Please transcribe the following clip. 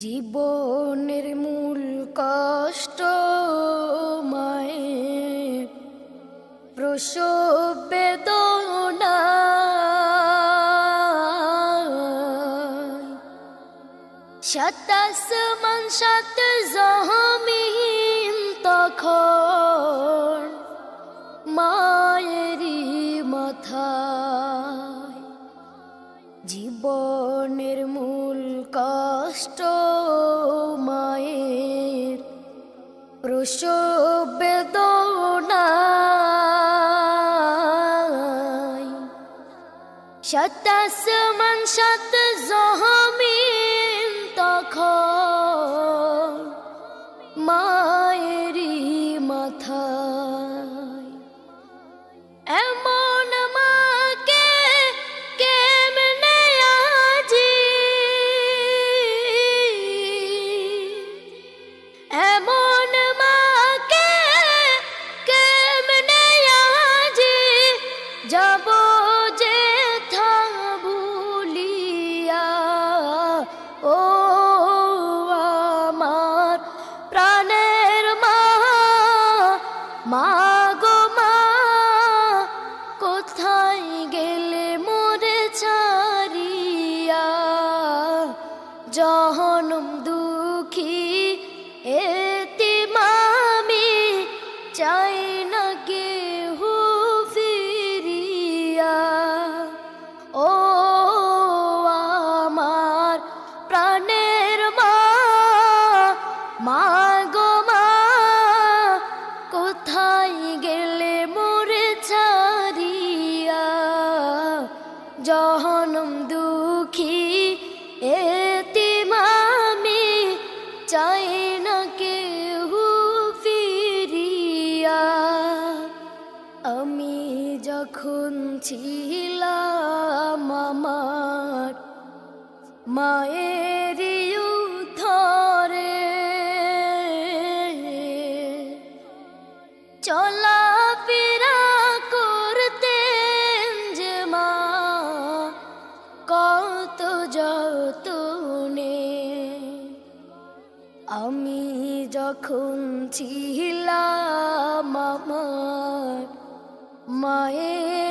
জীবনের মূল কষ্ট মায়ের প্রসব বেদনা, সাত আসমান সাত জমিন তখন মায়েরই মাথায়। জীবনের মূল কষ্ট মায়ের প্রসব বেদনা, সাত আসমান সাত জমিন তখন মায়েরই মাথায়। এমন মাকে কেমনে আজি, এমন মাকে কেমনে আজি যাব যে থা ভুলিয়া। ও আমার প্রাণের মা, মা গো মা, কোথায় গেলে মোরে ছাড়িয়া। জনম দুঃখী এতিম আমি, চাই না কেহু ফিরিয়া। ও আমার প্রাণের মা, মা গো মা, কোথায় গেলে মোরে ছাড়িয়া। জনম দুঃখী এতিম আমি, চাই না কেহু ফিরিয়া। আমি যখন ছিলাম আমার মায়ের উদ্ধরে, চলা ফেরা করতেন যে মা কত যতনে। আমি যখন ছিলাম আমার মায়ের